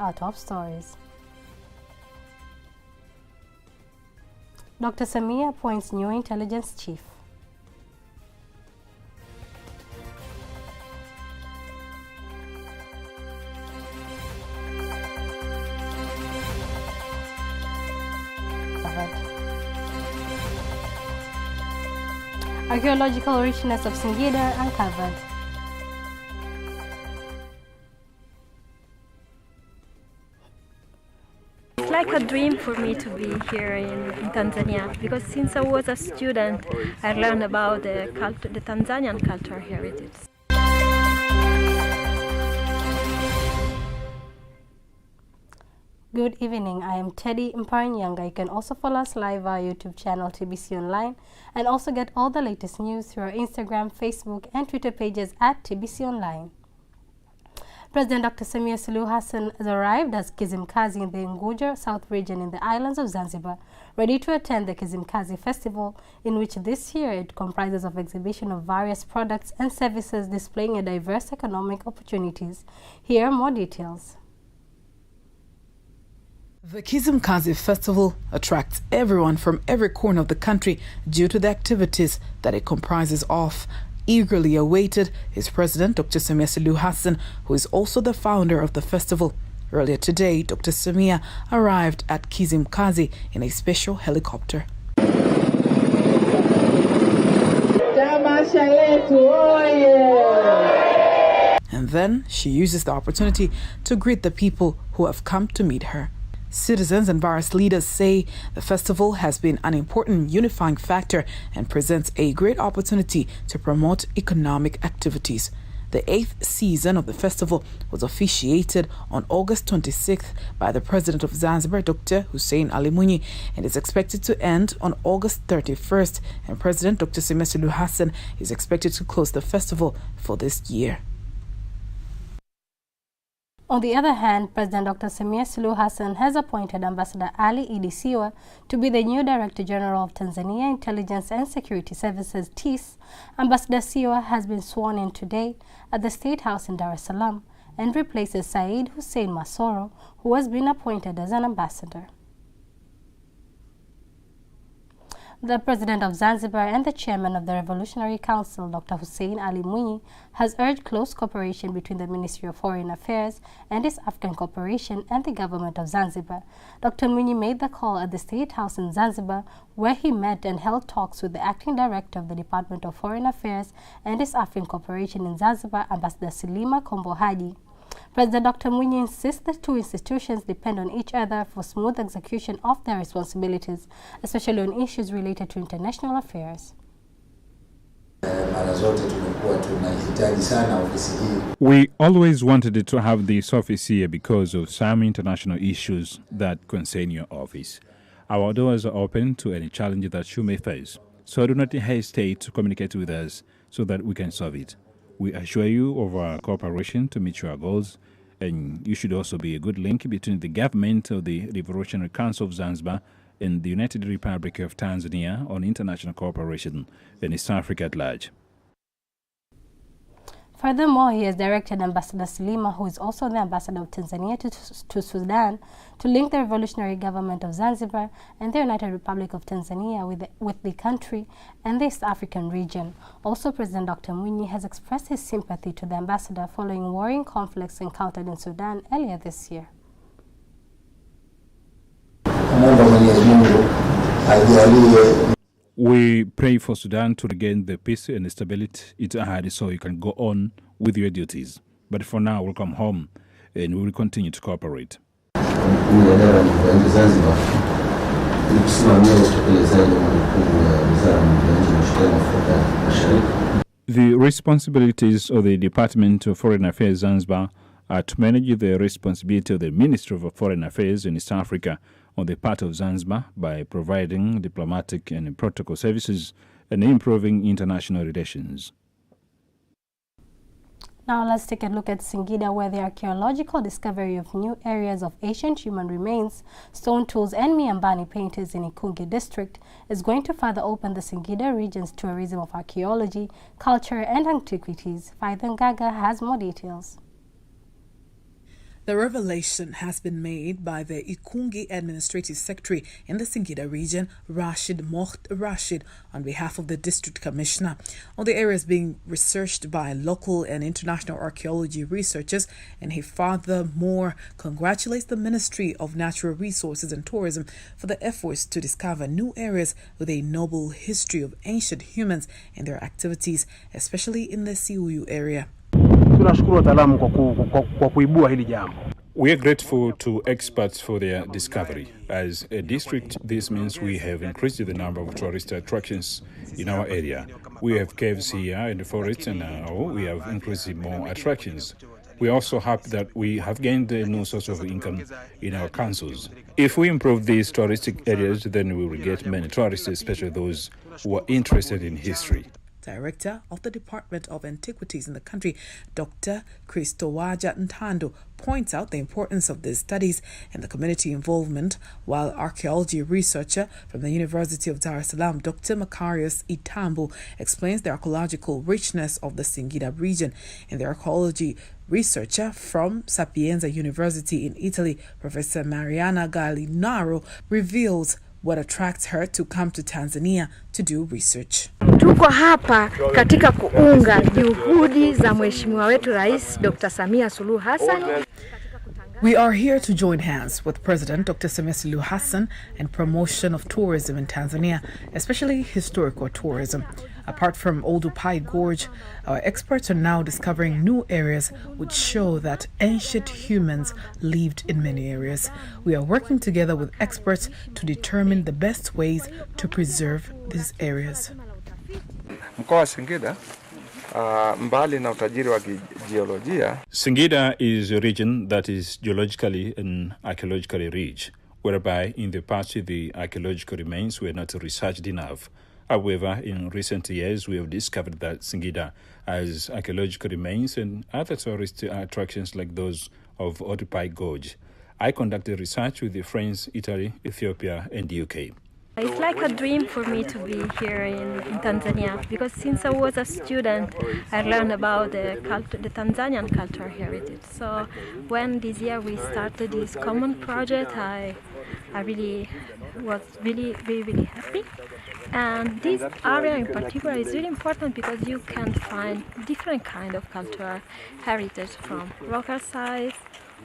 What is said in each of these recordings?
our top stories. Dr. Samia appoints new intelligence chief. Archaeological richness of Singida uncovered. It's like a dream for me to be here in Tanzania, because since I was a student, I learned about the Tanzanian cultural heritage. Good evening, I am Teddy Mpanyanga. You can also follow us live via YouTube channel TBConline and also get all the latest news through our Instagram, Facebook and Twitter pages at TBConline. President Dr. Samia Sulu Hassan has arrived as Kizimkazi in the Unguja South region in the islands of Zanzibar, ready to attend the Kizimkazi Festival, in which this year it comprises of exhibition of various products and services displaying a diverse economic opportunities. Here are more details. The Kizimkazi Festival attracts everyone from every corner of the country due to the activities that it comprises of. Eagerly awaited is President Dr. Samia Sulu Hassan, who is also the founder of the festival. Earlier today, Dr. Samia arrived at Kizimkazi in a special helicopter. And then she uses the opportunity to greet the people who have come to meet her. Citizens and various leaders say the festival has been an important unifying factor and presents a great opportunity to promote economic activities. The 8th season of the festival was officiated on August 26th by the President of Zanzibar, Dr. Hassan and is expected to end on August 31st. And President Dr. Samia Sulu Hassan is expected to close the festival for this year. On the other hand, President Dr. Samia Sulu Hassan has appointed Ambassador Ali Idi Siwa to be the new Director General of Tanzania Intelligence and Security Services, TIS. Ambassador Siwa has been sworn in today at the State House in Dar es Salaam and replaces Said Hussein Masoro, who has been appointed as an ambassador. The President of Zanzibar and the Chairman of the Revolutionary Council, Dr. Hussein Ali Mwinyi, has urged close cooperation between the Ministry of Foreign Affairs and East African Cooperation and the Government of Zanzibar. Dr. Mwinyi made the call at the State House in Zanzibar, where he met and held talks with the Acting Director of the Department of Foreign Affairs and East African Cooperation in Zanzibar, Ambassador Silima Kombo Haji. President Dr. Mwinyi insists the two institutions depend on each other for smooth execution of their responsibilities, especially on issues related to international affairs. We always wanted to have this office here because of some international issues that concern your office. Our doors are open to any challenge that you may face, so do not hesitate to communicate with us so that we can solve it. We assure you of our cooperation to meet your goals, and you should also be a good link between the government of the Revolutionary Council of Zanzibar and the United Republic of Tanzania on international cooperation in East Africa at large. Furthermore, he has directed Ambassador Silima, who is also the ambassador of Tanzania to Sudan, to link the revolutionary government of Zanzibar and the United Republic of Tanzania with the country and the East African region. Also, President Dr. Mwinyi has expressed his sympathy to the ambassador following warring conflicts encountered in Sudan earlier this year. We pray for Sudan to regain the peace and stability it had so you can go on with your duties. But for now, we'll come home and we will continue to cooperate. The responsibilities of the Department of Foreign Affairs Zanzibar are to manage the responsibility of the Ministry of Foreign Affairs in East Africa on the part of Zanzibar by providing diplomatic and protocol services and improving international relations. Now let's take a look at Singida, where the archaeological discovery of new areas of ancient human remains, stone tools and Miambani painters in Ikungi District is going to further open the Singida region's tourism of archaeology, culture and antiquities. Faithan Gaga has more details. The revelation has been made by the Ikungi Administrative Secretary in the Singida region, Rashid Moht Rashid, on behalf of the District Commissioner. On the areas being researched by local and international archaeology researchers, and he furthermore congratulates the Ministry of Natural Resources and Tourism for the efforts to discover new areas with a noble history of ancient humans and their activities, especially in the Sulu area. We are grateful to experts for their discovery. As a district, this means we have increased the number of tourist attractions in our area. We have caves here in the forest, and now we have increased more attractions. We also hope that we have gained a new source of income in our councils. If we improve these touristic areas, then we will get many tourists, especially those who are interested in history. Director of the Department of Antiquities in the country, Dr. Christowaja Ntando, points out the importance of these studies and the community involvement, while archaeology researcher from the University of Dar es Salaam, Dr. Macarius Itambo, explains the archaeological richness of the Singida region. And the archaeology researcher from Sapienza University in Italy, Professor Mariana Gallinaro, reveals what attracts her to come to Tanzania to do research. Tuko hapa katika kuunga juhudi za Mheshimiwa wetu Rais Dr. Samia Sulu Hassan. We are here to join hands with President Dr. Samia Sulu Hassan in promotion of tourism in Tanzania, especially historical tourism. Apart from Oldupai Gorge, our experts are now discovering new areas which show that ancient humans lived in many areas. We are working together with experts to determine the best ways to preserve these areas. Singida is a region that is geologically and archaeologically rich, whereby in the past the archaeological remains were not researched enough. However, in recent years, we have discovered that Singida has archaeological remains and other tourist attractions like those of Oldupai Gorge. I conducted research with France, Italy, Ethiopia, and the UK. It's like a dream for me to be here in Tanzania, because since I was a student, I learned about the Tanzanian cultural heritage. So when this year we started this common project, I really was really happy. And this area in particular is really important because you can find different kind of cultural heritage, from rock sites,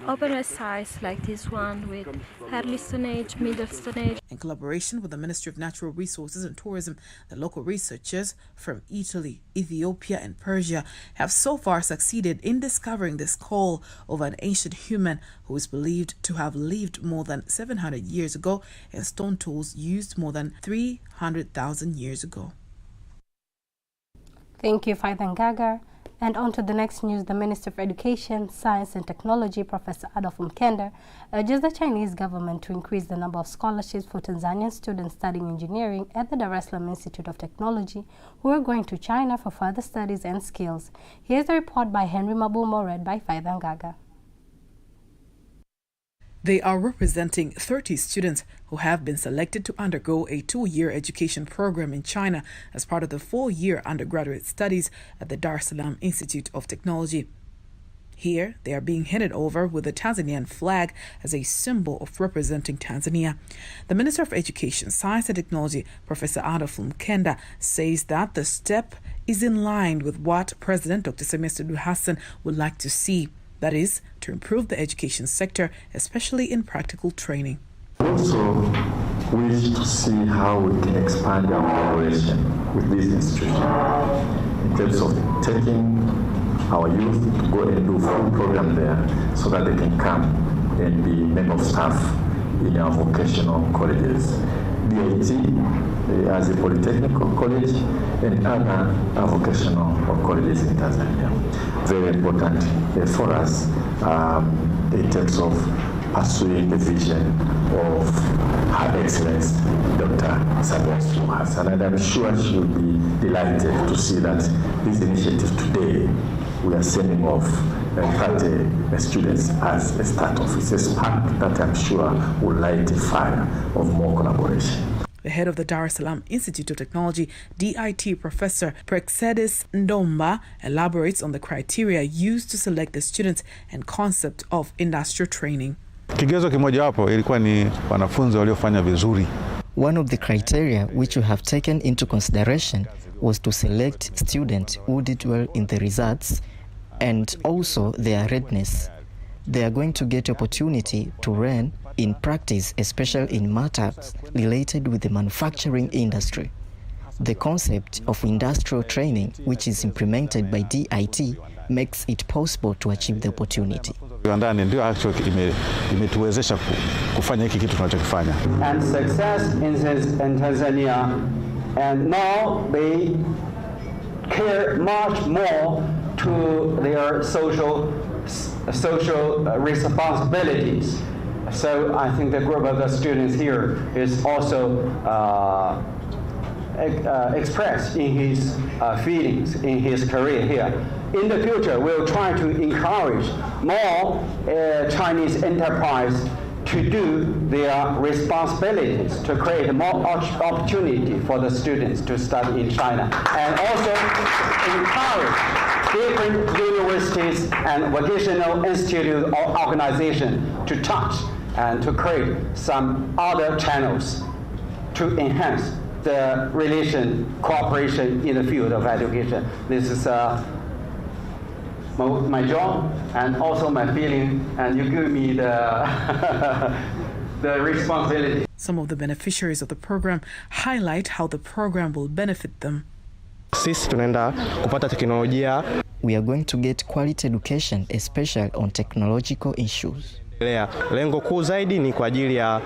open sites like this one with early Stone Age, Middle Stone Age. In collaboration with the Ministry of Natural Resources and Tourism, the local researchers from Italy, Ethiopia, and Persia have so far succeeded in discovering the skull of an ancient human who is believed to have lived more than 700 years ago, and stone tools used more than 300,000 years ago. Thank you, Faithan Gagar. And on to the next news. The Minister of Education, Science and Technology, Professor Adolf Mkenda, urges the Chinese government to increase the number of scholarships for Tanzanian students studying engineering at the Dar es Salaam Institute of Technology who are going to China for further studies and skills. Here's a report by Henry Mabumo, read by Faithan Gaga. They are representing 30 students who have been selected to undergo a 2-year education program in China as part of the 4-year undergraduate studies at the Dar es Salaam Institute of Technology. Here, they are being handed over with the Tanzanian flag as a symbol of representing Tanzania. The Minister of Education, Science and Technology, Professor Adolf Mkenda, says that the step is in line with what President Dr. Samia Sulu Hassan would like to see. That is, to improve the education sector, especially in practical training. We also wish to see how we can expand our collaboration with this institution in terms of taking our youth to go and do full program there so that they can come and be member of staff in our vocational colleges. DIT as a polytechnical college and other vocational colleges in Tanzania. Very important for us in terms of pursuing the vision of Her Excellency Dr. Samia Sulu Hassan. And I'm sure she will be delighted to see that this initiative today, we are sending off 30 students as a start-off. It's a spark that I'm sure will light a fire of more collaboration. The head of the Dar es Salaam Institute of Technology, DIT, Professor Praxedis Ndomba, elaborates on the criteria used to select the students and concept of industrial training. Kigezo kimojawapo ilikuwa ni wanafunzi waliofanya vizuri. One of the criteria which we have taken into consideration was to select students who did well in the results and also their readiness. They are going to get opportunity to learn in practice, especially in matters related with the manufacturing industry. The concept of industrial training, which is implemented by DIT, makes it possible to achieve the opportunity. Viwandani ndio actually imetuwezesha kufanya hiki kitu tunachokifanya. And success in Tanzania, and now they care much more to their social responsibilities. So I think the group of the students here is also expressed in his feelings in his career here. In the future, we'll try to encourage more Chinese enterprise to do their responsibilities, to create more opportunity for the students to study in China, and also encourage different universities and vocational institute or organization to touch and to create some other channels to enhance the cooperation in the field of education. This is my job and also my feeling, and you give me the responsibility. Some of the beneficiaries of the program highlight how the program will benefit them. We are going to get quality education, especially on technological issues. Lengo kuu zaidi ni kwa ajili ya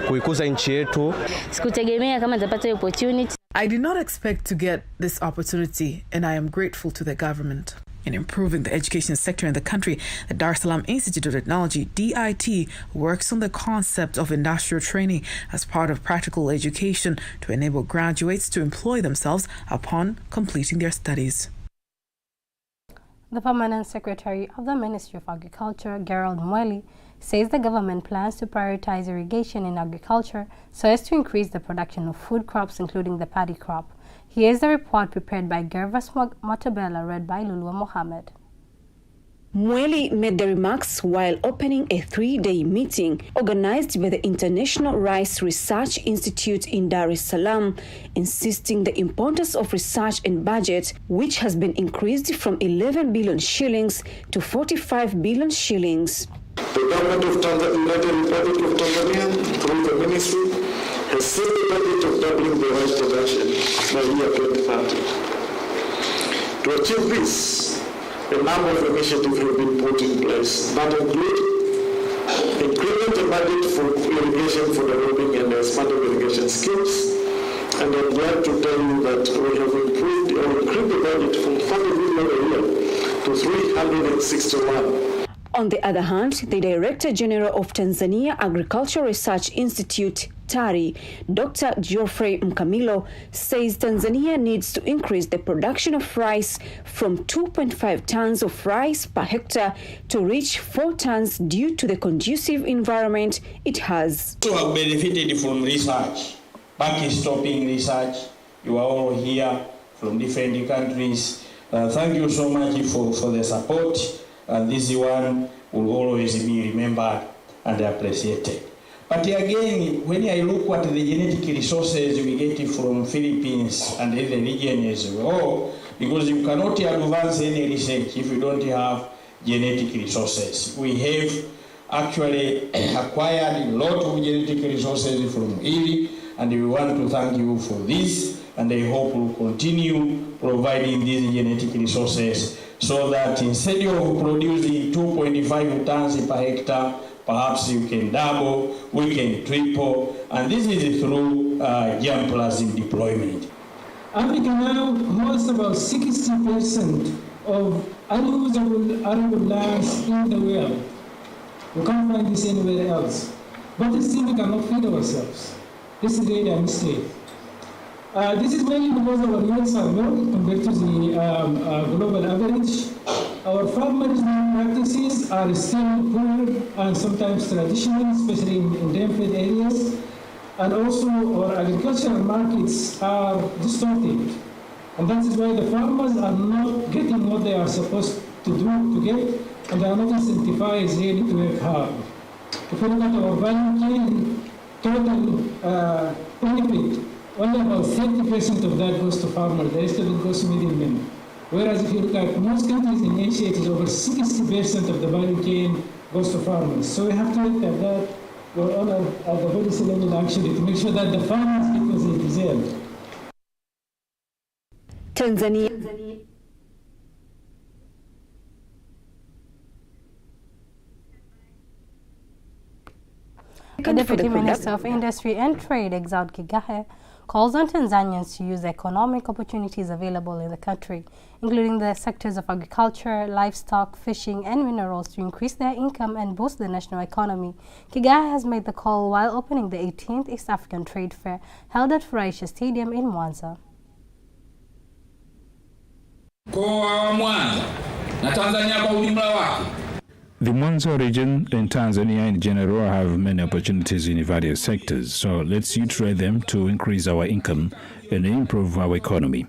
kuikuza nchi yetu. Sikutegemea kama nitapata opportunity. I did not expect to get this opportunity, and I am grateful to the government. In improving the education sector in the country, the Dar es Salaam Institute of Technology, DIT, works on the concept of industrial training as part of practical education to enable graduates to employ themselves upon completing their studies. The Permanent Secretary of the Ministry of Agriculture, Gerald Mweli, says the government plans to prioritize irrigation in agriculture so as to increase the production of food crops, including the paddy crop. Here's the report prepared by Gervas Motabella, read by Lulua Mohammed. Mweli made the remarks while opening a 3-day meeting organized by the International Rice Research Institute in Dar es Salaam, insisting the importance of research and budget, which has been increased from 11 billion shillings to 45 billion shillings. The government of the United Republic of Tanzania, through the ministry, has set the target of doubling the rice production by year 2030. To achieve this, a number of initiatives have been put in place that include increasing the budget for irrigation for developing and expanding irrigation schemes. And I'm glad to tell you that we have increased the budget from 40 million a year to 361. On the other hand, the Director General of Tanzania Agricultural Research Institute, TARI, Dr. Geoffrey Mkamilo, says Tanzania needs to increase the production of rice from 2.5 tons of rice per hectare to reach 4 tons due to the conducive environment it has. To have benefited from research, backstopping research, you are all here from different countries. Thank you so much for the support. And this one will always be remembered and appreciated. But again, when I look at the genetic resources we get from Philippines and other regions as well, because you cannot advance any research if you don't have genetic resources. We have actually acquired a lot of genetic resources from IRI, and we want to thank you for this, and I hope we'll continue providing these genetic resources so that instead of producing 2.5 tons per hectare, perhaps you can double, we can triple, and this is through germplasm deployment. Africa now hosts about 60% of unusable arable lands in the world. We can't find this anywhere else. But still we cannot feed ourselves. This is really a mistake. This is mainly because our yields are low compared to the global average. Our farm management practices are still poor and sometimes traditional, especially in dam-fed areas. and also our agricultural markets are distorted. And that is why the farmers are not getting what they are supposed to do to get, and they are not incentivized really to work hard. If you look at our value chain, total benefit, only about 30% of that goes to farmers, the rest of it goes to middlemen. Whereas if you look at most countries in Asia, it is over 60% of the value chain goes to farmers. So we have to look at that on at the policy level actually to make sure that the farmers get what they deserve. Tanzania. The Deputy Minister of Industry and Trade, Exaud Kigahe, calls on Tanzanians to use the economic opportunities available in the country, including the sectors of agriculture, livestock, fishing, and minerals to increase their income and boost the national economy. Kigahe has made the call while opening the 18th East African Trade Fair held at Furahisha Stadium in Mwanza. The Mwanza region and Tanzania in general have many opportunities in various sectors, so let's utilize them to increase our income and improve our economy.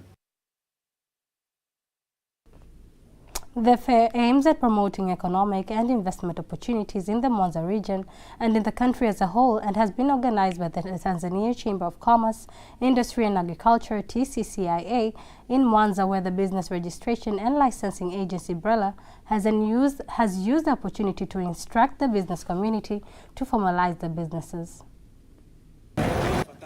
The fair aims at promoting economic and investment opportunities in the Mwanza region and in the country as a whole, and has been organized by the Tanzania Chamber of Commerce, Industry and Agriculture (TCCIA) in Mwanza, where the Business Registration and Licensing Agency BRELA has used the opportunity to instruct the business community to formalize their businesses.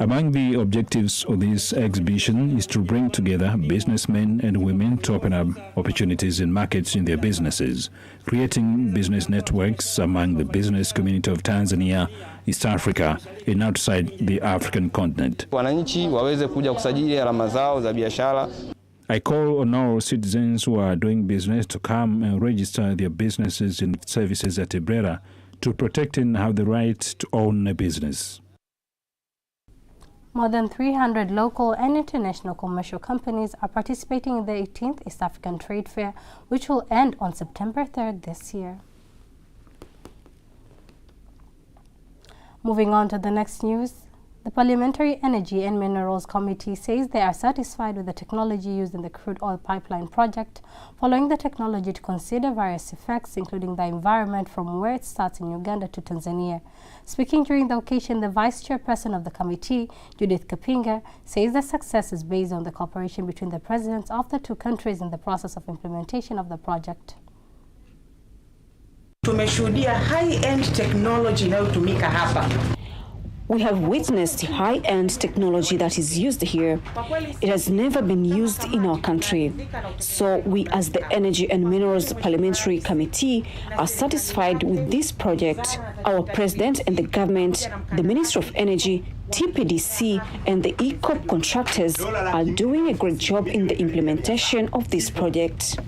Among the objectives of this exhibition is to bring together businessmen and women to open up opportunities in markets in their businesses, creating business networks among the business community of Tanzania, East Africa, and outside the African continent. I call on all citizens who are doing business to come and register their businesses and services at BRELA to protect and have the right to own a business. More than 300 local and international commercial companies are participating in the 18th East African Trade Fair, which will end on September 3rd this year. Moving on to the next news, the Parliamentary Energy and Minerals Committee says they are satisfied with the technology used in the Crude Oil Pipeline project, following the technology to consider various effects, including the environment from where it starts in Uganda to Tanzania. Speaking during the occasion, the Vice Chairperson of the committee, Judith Kapinga, says the success is based on the cooperation between the presidents of the two countries in the process of implementation of the project. Tumeshuhudia high-end technology inayotumika hapa. We have witnessed high-end technology that is used here. It has never been used in our country. So we, as the Energy and Minerals Parliamentary Committee, are satisfied with this project. Our President and the government, the Ministry of Energy, TPDC, and the ECOP contractors are doing a great job in the implementation of this project.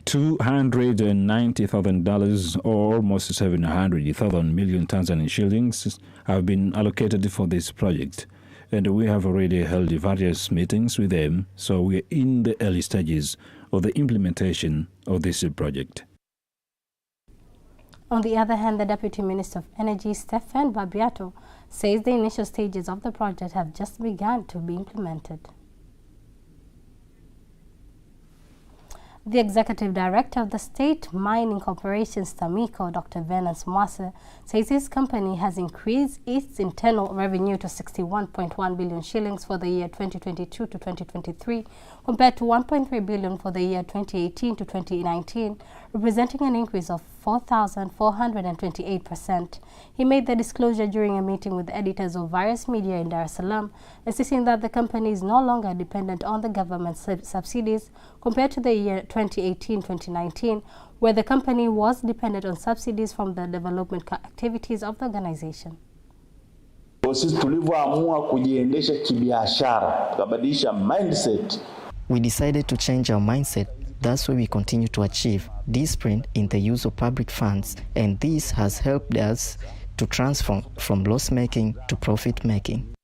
$290,000 or almost 700,000 million Tanzanian shillings have been allocated for this project, and we have already held various meetings with them, so we are in the early stages of the implementation of this project. On the other hand, the Deputy Minister of Energy, Stephen Barbiato, says the initial stages of the project have just begun to be implemented. The Executive Director of the State Mining Corporation, STAMICO, Dr. Venance Mwase, says his company has increased its internal revenue to 61.1 billion shillings for the year 2022 to 2023, compared to 1.3 billion for the year 2018 to 2019, representing an increase of 4,428%. He made the disclosure during a meeting with editors of various media in Dar es Salaam, insisting that the company is no longer dependent on the government subsidies compared to the year 2018-2019, where the company was dependent on subsidies from the development activities of the organization. Sisi tulivyoamua kujiendesha kibiashara, tukabadilisha mindset. We decided to change our mindset. That's why we continue to achieve discipline in the use of public funds, and this has helped us to transform from loss-making to profit-making.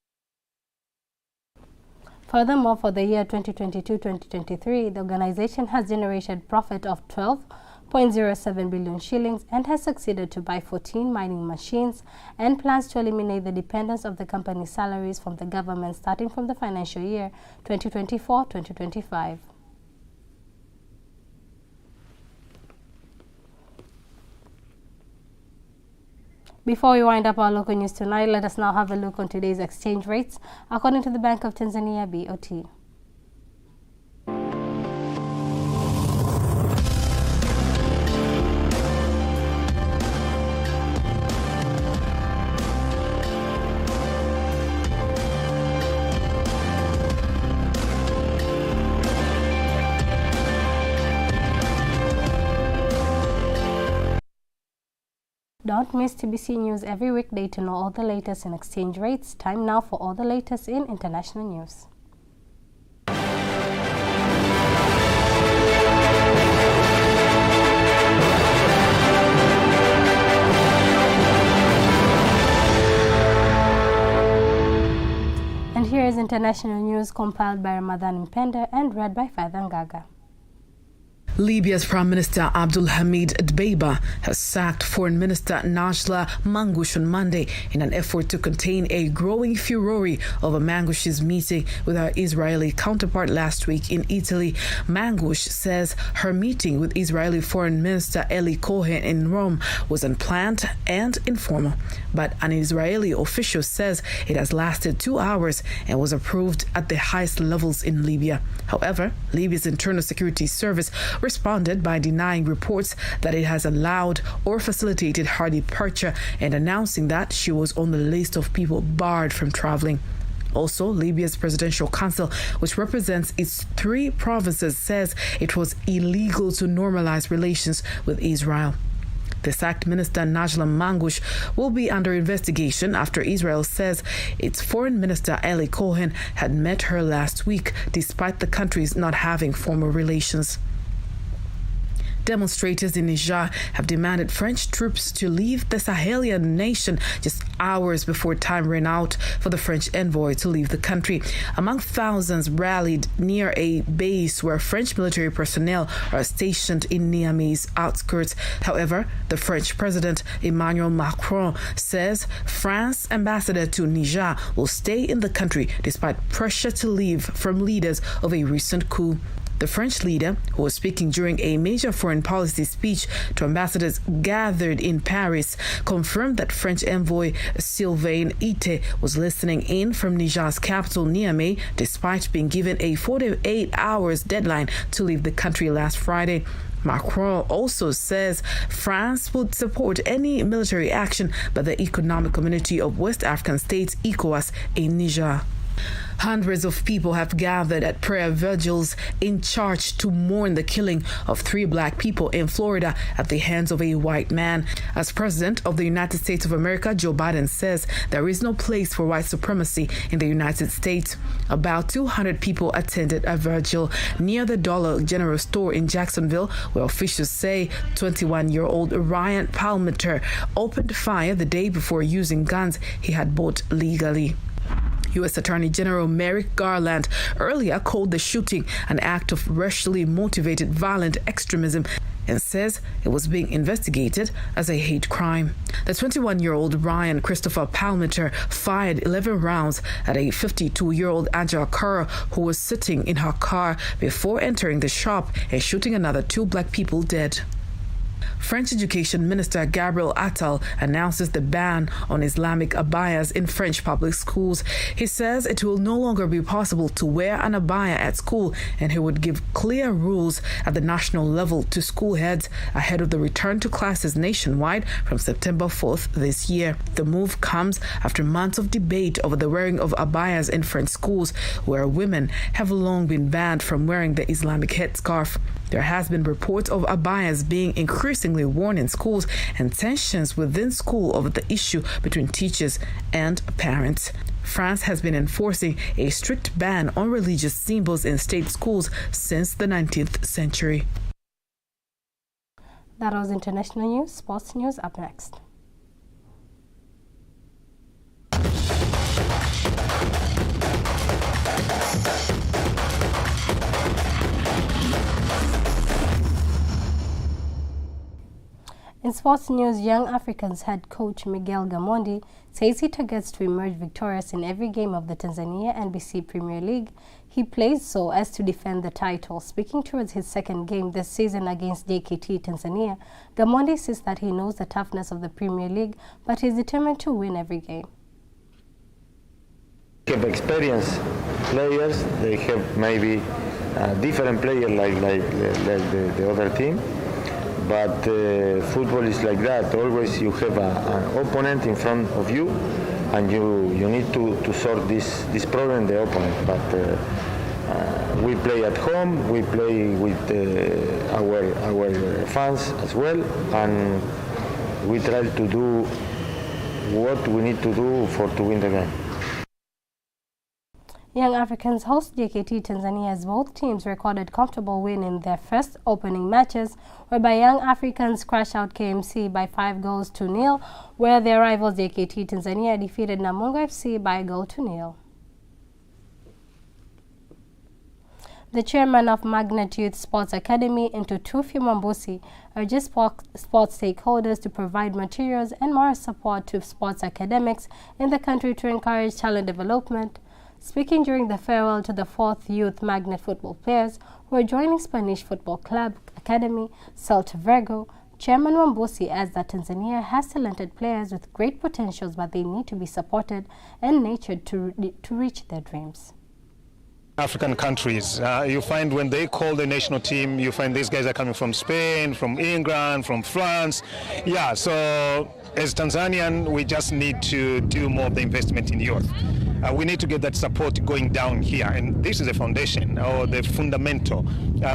Furthermore, for the year 2022-2023, the organization has generated profit of 12.8 2.07 billion shillings and has succeeded to buy 14 mining machines and plans to eliminate the dependence of the company's salaries from the government starting from the financial year 2024-2025. Before we wind up our local news tonight, let us now have a look on today's exchange rates according to the Bank of Tanzania, BOT. Don't miss TBC News every weekday to know all the latest in exchange rates. Time now for all the latest in international news. And here is international news compiled by Ramadan Mpenda and read by Father Ngaga. Libya's Prime Minister Abdulhamid Dbeiba has sacked Foreign Minister Najla Mangush on Monday in an effort to contain a growing furore over Mangush's meeting with her Israeli counterpart last week in Italy. Mangush says her meeting with Israeli Foreign Minister Eli Cohen in Rome was unplanned and informal, but an Israeli official says it has lasted 2 hours and was approved at the highest levels in Libya. However, Libya's Internal Security Service responded by denying reports that it has allowed or facilitated her departure and announcing that she was on the list of people barred from traveling. Also, Libya's Presidential Council, which represents its 3 provinces, says it was illegal to normalize relations with Israel. The sacked Minister Najla Mangush will be under investigation after Israel says its Foreign Minister Eli Cohen had met her last week, despite the countries not having formal relations. Demonstrators in Niger have demanded French troops to leave the Sahelian nation just hours before time ran out for the French envoy to leave the country. Among thousands rallied near a base where French military personnel are stationed in Niamey's outskirts. However, the French President Emmanuel Macron says France's ambassador to Niger will stay in the country despite pressure to leave from leaders of a recent coup. The French leader, who was speaking during a major foreign policy speech to ambassadors gathered in Paris, confirmed that French envoy Sylvain Ite was listening in from Niger's capital, Niamey, despite being given a 48 hours deadline to leave the country last Friday. Macron also says France would support any military action by the Economic Community of West African States, ECOWAS, in Niger. Hundreds of people have gathered at prayer vigils in church to mourn the killing of 3 black people in Florida at the hands of a white man. As President of the United States of America, Joe Biden says there is no place for white supremacy in the United States. About 200 people attended a vigil near the Dollar General store in Jacksonville, where officials say 21-year-old Ryan Palmiter opened fire the day before using guns he had bought legally. U.S. Attorney General Merrick Garland earlier called the shooting an act of racially motivated violent extremism and says it was being investigated as a hate crime. The 21-year-old Ryan Christopher Palmiter fired 11 rounds at a 52-year-old Angela Kerr who was sitting in her car before entering the shop and shooting another 2 black people dead. French Education Minister Gabriel Attal announces the ban on Islamic abayas in French public schools. He says it will no longer be possible to wear an abaya at school, and he would give clear rules at the national level to school heads ahead of the return to classes nationwide from September 4th this year. The move comes after months of debate over the wearing of abayas in French schools, where women have long been banned from wearing the Islamic headscarf. There has been reports of abayas being increasingly worn in schools and tensions within school over the issue between teachers and parents. France has been enforcing a strict ban on religious symbols in state schools since the 19th century. That was international news. Sports news up next. sports news, Young Africans head coach Miguel Gamondi says he targets to emerge victorious in every game of the Tanzania NBC Premier League. He plays so as to defend the title. Speaking towards his second game this season against JKT Tanzania, Gamondi says that he knows the toughness of the Premier League, but is determined to win every game. Have experienced players, they have maybe different players like the other team. But football is like that. Always you have an opponent in front of you, and you need to sort this problem, the opponent. But we play at home, we play with our fans as well, and we try to do what we need to do to win the game. Young Africans host JKT Tanzania as both teams recorded comfortable win in their first opening matches, whereby Young Africans crashed out KMC by 5-0, where their rivals JKT Tanzania defeated Namungo FC by 1-0. The chairman of Magnet Youth Sports Academy, Ntutufi Mwambusi, urges sports stakeholders to provide materials and moral support to sports academics in the country to encourage talent development. Speaking during the farewell to the 4th Youth Magnet football players who are joining Spanish Football Club Academy, Celta Vigo, Chairman Mwambusi adds that Tanzania has talented players with great potentials, but they need to be supported and nurtured to reach their dreams. African countries, you find when they call the national team, you find these guys are coming from Spain, from England, from France. Yeah, so as Tanzanian, we just need to do more of the investment in youth. We need to get that support going down here, and this is the foundation or the fundamental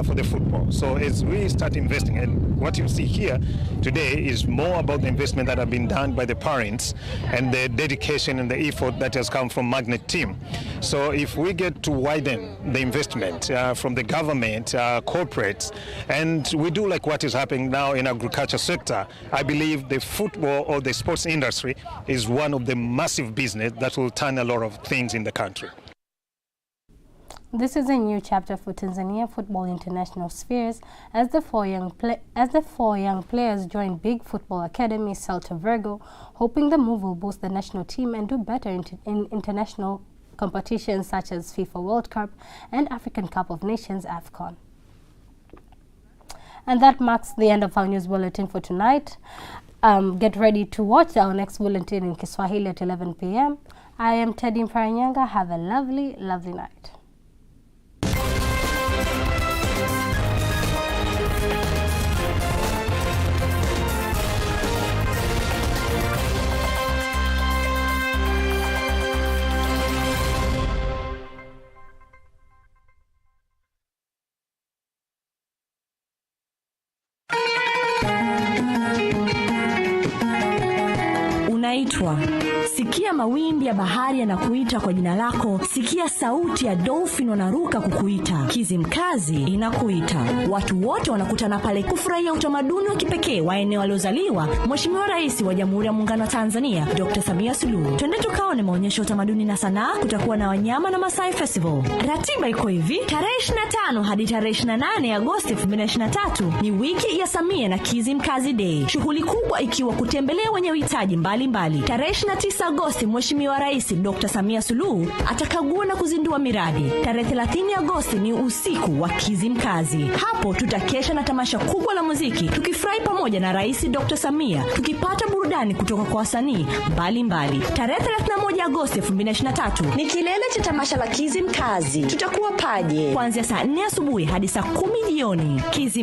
for the football. So as we start investing, and what you see here today is more about the investment that have been done by the parents and the dedication and the effort that has come from Magnet team. So if we get to widen the investment from the government, corporates, and we do like what is happening now in agriculture sector, I believe the football or the sports industry is one of the massive business that will turn a lot of things in the country. This is a new chapter for Tanzania football international spheres as the four young players join big football academy Celta Vigo, hoping the move will boost the national team and do better in international competitions such as FIFA World Cup and African Cup of Nations AFCON. And that marks the end of our news bulletin for tonight. Get ready to watch our next bulletin in Kiswahili at 11 p.m. I am Teddy Mparanyanga. Have a lovely, lovely night. Unaitwa. Sikia mawimbi ya bahari yanakuita kwa jina lako. Sikia sauti ya dolphin wanaruka kukuita. Kizimkazi inakuita. Watu wote wanakutana pale kufurahia utamaduni wa kipekee wa eneo aliozaliwa Mheshimiwa Rais wa Jamhuri ya Muungano wa Tanzania, Dr. Samia Sulu. Twende tukaone maonyesho ya utamaduni na sanaa. Kutakuwa na wanyama na Masai Festival. Ratiba iko hivi: tarehe 25 hadi tarehe 28 Agosti 2023 ni wiki ya Samia na Kizimkazi Day. Shughuli kubwa ikiwa kutembelea wenye uhitaji mbalimbali. Tarehe 29 Agosti Mheshimiwa Rais Dr. Samia Sulu atakagua na kuzindua miradi. Tarehe 30 Agosti ni usiku wa Kizimkazi. Hapo tutakesha na tamasha kubwa la muziki tukifurahi pamoja na Rais Dr. Samia, tukipata burudani kutoka kwa wasanii mbalimbali. Tarehe 31 Agosti 2023 ni kilele cha tamasha la Kizimkazi. Tutakuwa Paje kuanzia saa 4 asubuhi hadi saa 10 jioni. Kizimkazi